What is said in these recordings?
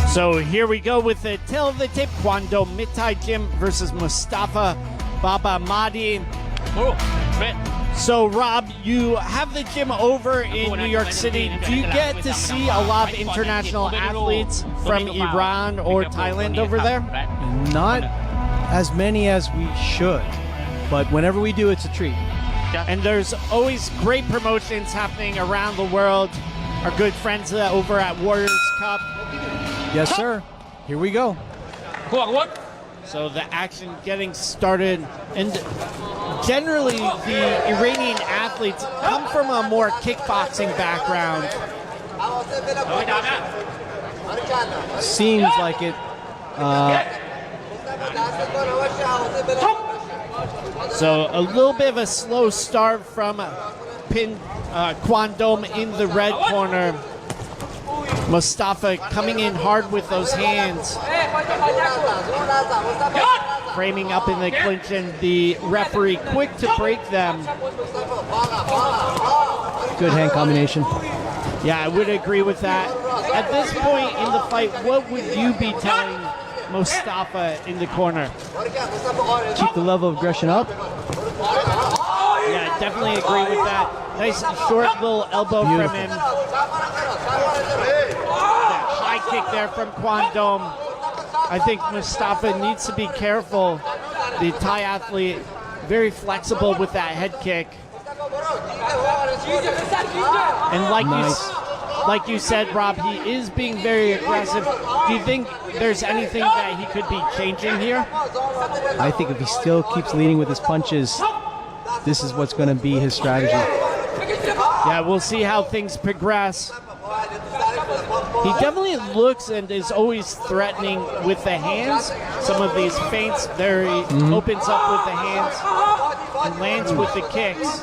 So here we go with the tail of the tape. Kwandome Mitthai Gym versus Mostafa Babaahmadi. So Rob, you have the gym over in New York City. Do you get to see a lot of international athletes from Iran or Thailand over there? Not as many as we should, but whenever we do, it's a treat. And there's always great promotions happening around the world. Our good friends over at Warriors Cup. Yes, sir. Here we go. So the action getting started, and generally the Iranian athletes come from a more kickboxing background. Seems like it. So a little bit of a slow start from Kwandome in the red corner. Mostafa coming in hard with those hands. Framing up in the clinch, and the referee quick to break them. Good hand combination. Yeah, I would agree with that. At this point in the fight, what would you be telling Mostafa in the corner? Keep the level of aggression up. Yeah, definitely agree with that. Nice short little elbow from him. That high kick there from Kwandome. I think Mostafa needs to be careful. The Thai athlete, very flexible with that head kick. And like you said, Rob, he is being very aggressive. Do you think there's anything that he could be changing here? I think if he still keeps leading with his punches, this is what's going to be his strategy. Yeah, we'll see how things progress. He definitely looks and is always threatening with the hands. Some of these feints there, he opens up with the hands and lands with the kicks.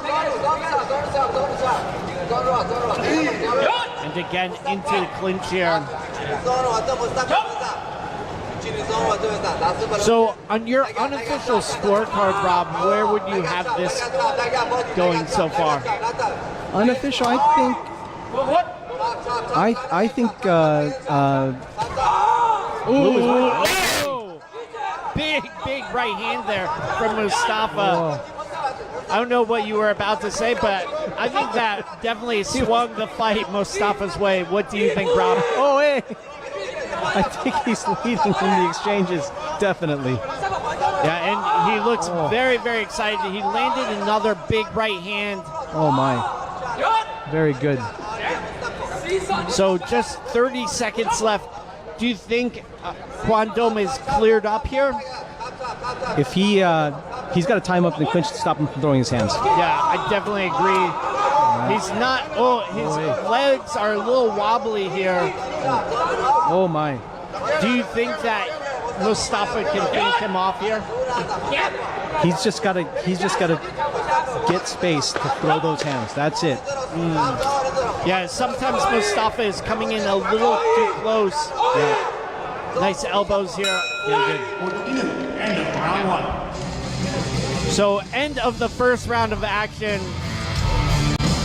And again into the clinch here. So on your unofficial scorecard, Rob, where would you have this going so far? Unofficial, I think. Ooh. Big right hand there from Mostafa. I don't know what you were about to say, but I think that definitely swung the fight Mustafa's way. What do you think, Rob? Oh, hey. I think he's leading in the exchanges, definitely. Yeah, and he looks very, very excited. He landed another big right hand. Oh, my. Very good. So just 30 seconds left. Do you think Kwandome is cleared up here? If he's got to time up in the clinch to stop him from throwing his hands. Yeah, I definitely agree. He's not, his legs are a little wobbly here. Oh my. Do you think that Mostafa can finish him off here? He's just got to get space to throw those hands. That's it. Yeah, sometimes Mostafa is coming in a little too close. Yeah. Nice elbows here. Very good. Round one. So end of the first round of action.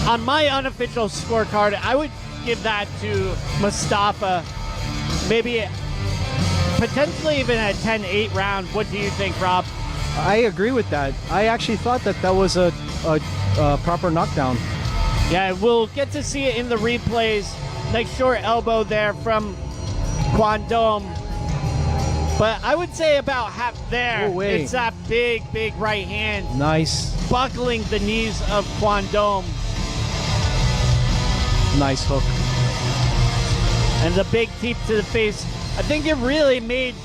On my unofficial scorecard, I would give that to Mostafa. Maybe potentially even a 10-8 round. What do you think, Rob? I agree with that. I actually thought that was a proper knockdown. Yeah, we'll get to see it in the replays. Nice short elbow there from Kwandome. But I would say about half there. Oh, it's that big right hand. Nice. Buckling the knees of Kwandome. Nice hook. And the big teep to the face. I think it really made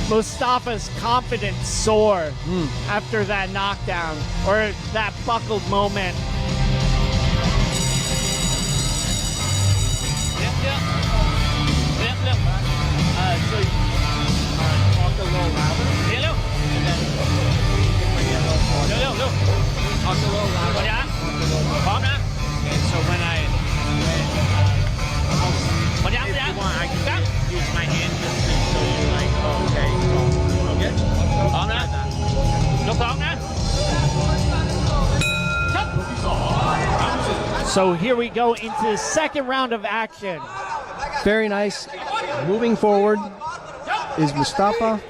Mostafa's confidence soar after that knockdown or that buckled moment. So talk a little louder. And then talk a little louder. And so when if you want, I can use my hand just to show you, like, okay. So here we go into the second round of action. Very nice. moving forward is Mostafa.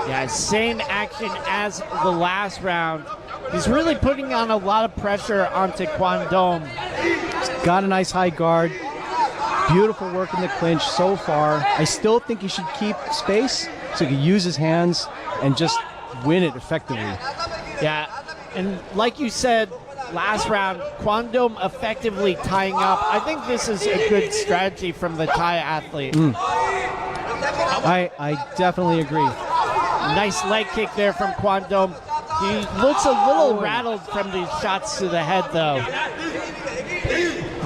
Yeah, same action as the last round. He's really putting on a lot of pressure onto Kwandome. Got a nice high guard. Beautiful work in the clinch so far. I still think he should keep space so he can use his hands and just win it effectively. Yeah, and like you said last round, Kwandome effectively tying up. I think this is a good strategy from the Thai athlete. I definitely agree. Nice leg kick there from Kwandome. He looks a little rattled from these shots to the head, though.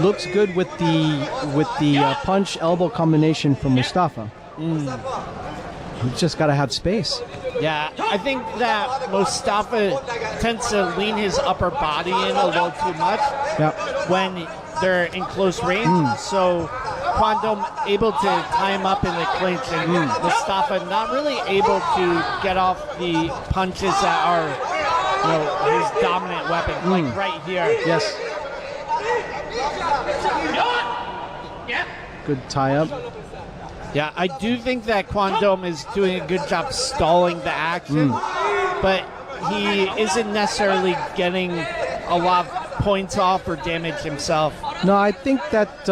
Looks good with the punch elbow combination from Mostafa. He's just got to have space. Yeah, I think that Mostafa tends to lean his upper body in a little too much when they're in close range. So Kwandome able to tie him up in the clinch, and Mostafa not really able to get off the punches that are, his dominant weapon, like right here. Yes. Good tie up. Yeah, I do think that Kwandome is doing a good job stalling the action, but he isn't necessarily getting a lot of points off or damage himself. No, I think that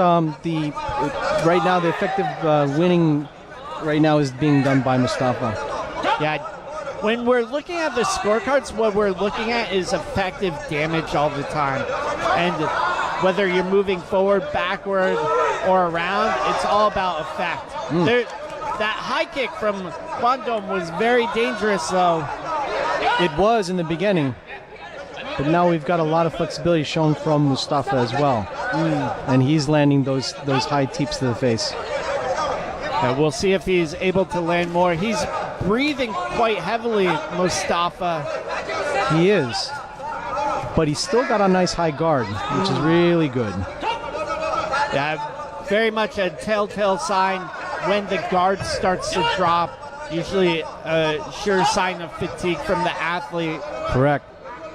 right now the effective winning right now is being done by Mostafa. Yeah, when we're looking at the scorecards, what we're looking at is effective damage all the time, and whether you're moving forward, backward, or around, it's all about effect. That high kick from Kwandome was very dangerous, though. It was in the beginning, but now we've got a lot of flexibility shown from Mostafa as well, and he's landing those high teeps to the face. And we'll see if he's able to land more. He's breathing quite heavily, Mostafa. He is, but he's still got a nice high guard, which is really good. Yeah, very much a telltale sign when the guard starts to drop. Usually a sure sign of fatigue from the athlete. Correct.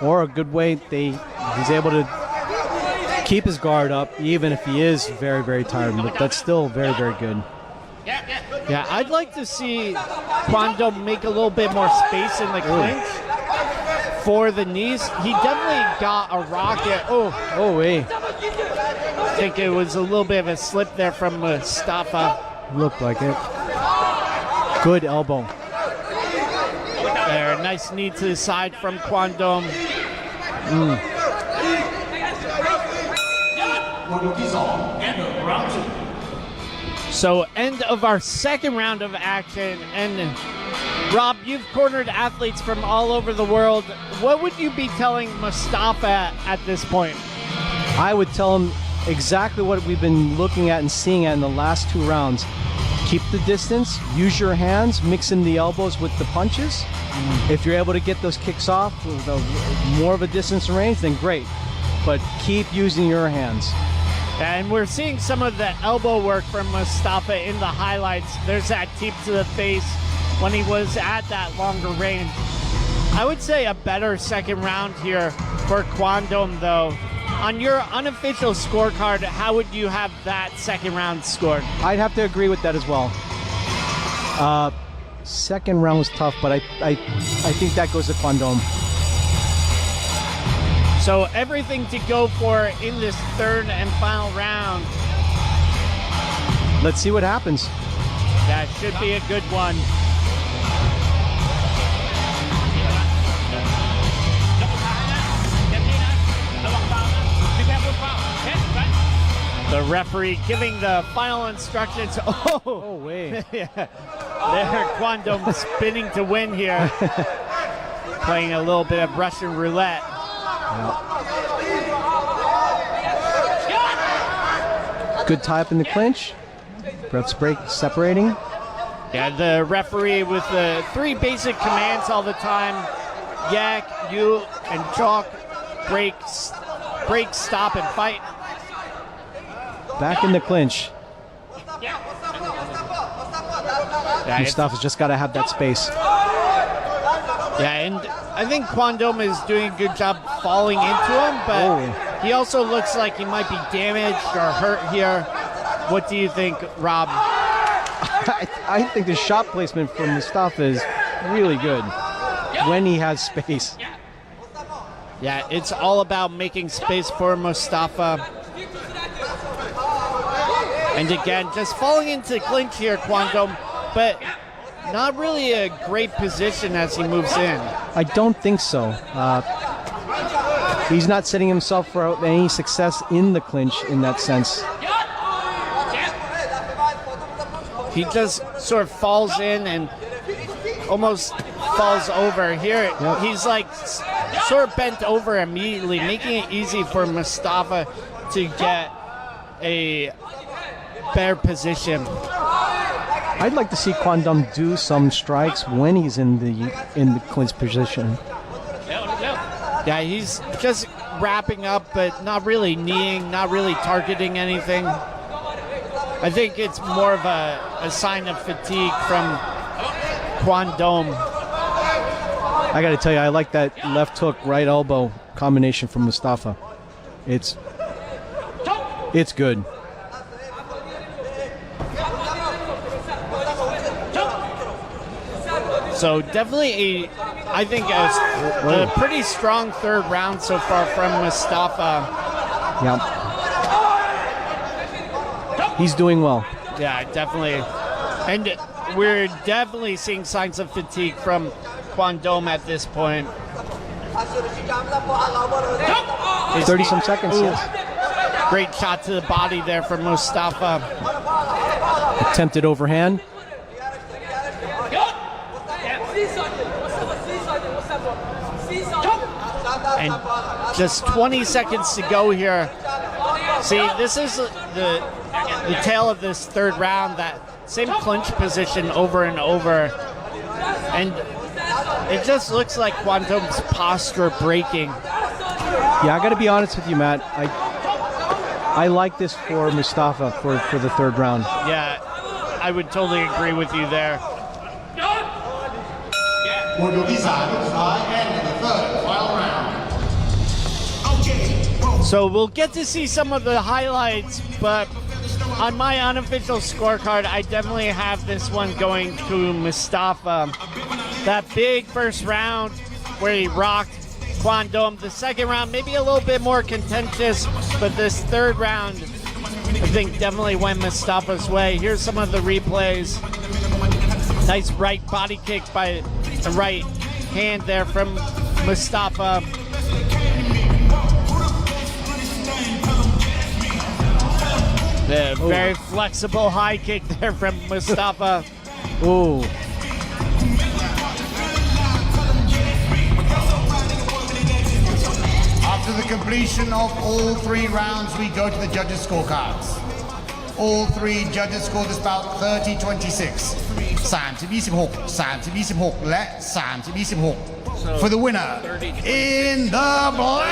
Or a good way he's able to keep his guard up even if he is very, very tired. But that's still very, very good. Yeah, I'd like to see Kwandome make a little bit more space in the clinch for the knees. He definitely got a rocket. Hey. I think it was a little bit of a slip there from Mostafa. Looked like it. Good elbow. There, nice knee to the side from Kwandome. So end of our second round of action, and Rob, you've cornered athletes from all over the world. What would you be telling Mostafa at this point? I would tell him exactly what we've been looking at and seeing in the last two rounds. Keep the distance, use your hands, mix in the elbows with the punches. If you're able to get those kicks off with more of a distance and range, then great. But keep using your hands. And we're seeing some of the elbow work from Mostafa in the highlights. There's that teep to the face when he was at that longer range. I would say a better second round here for Kwandome, though. On your unofficial scorecard, how would you have that second round scored? I'd have to agree with that as well. Second round was tough, but I think that goes to Kwandome. So everything to go for in this third and final round. Let's see what happens. That should be a good one. The referee giving the final instructions. Oh wait. Yeah. There, Kwandome spinning to win here. Playing a little bit of Russian roulette. Good tie up in the clinch. Breaths break, separating. Yeah, the referee with the three basic commands all the time. Yak, you, and chalk. Break, stop, and fight. Back in the clinch. Yeah, Mostafa's just got to have that space. Yeah, and I think Kwandome is doing a good job falling into him, but he also looks like he might be damaged or hurt here. What do you think, Rob? I think the shot placement from Mostafa is really good when he has space. Yeah, it's all about making space for Mostafa. And again, just falling into clinch here, Kwandome, but not really a great position as he moves in. I don't think so. He's not setting himself for any success in the clinch in that sense. He just sort of falls in and almost falls over. Here, he's like sort of bent over immediately, making it easy for Mostafa to get a better position. I'd like to see Kwandome do some strikes when he's in the clinch position. Yeah, he's just wrapping up, but not really kneeing, not really targeting anything. I think it's more of a sign of fatigue from Kwandome. I got to tell you, I like that left hook, right elbow combination from Mostafa. It's good. So definitely I think a pretty strong third round so far from Mostafa. Yeah. He's doing well. Yeah, definitely. And we're definitely seeing signs of fatigue from Kwandome at this point. 30-some seconds, yes. Great shot to the body there from Mostafa. Attempted overhand. And just 20 seconds to go here. See, this is the tail of this third round, that same clinch position over and over. And it just looks like Kwandome's posture breaking. Yeah, I got to be honest with you, Matt. I like this for Mostafa for the third round. Yeah, I would totally agree with you there. So we'll get to see some of the highlights, but on my unofficial scorecard, I definitely have this one going to Mostafa. That big first round where he rocked Kwandome. The second round, maybe a little bit more contentious, but this third round, I think definitely went Mustafa's way. Here's some of the replays. Nice right body kick by the right hand there from Mostafa. The very flexible high kick there from Mostafa. Ooh. After the completion of all 3 rounds, we go to the judges' scorecards. All 3 judges scored this bout 30-26. 30-26, 30-26 และ 30-26. For the winner, in the black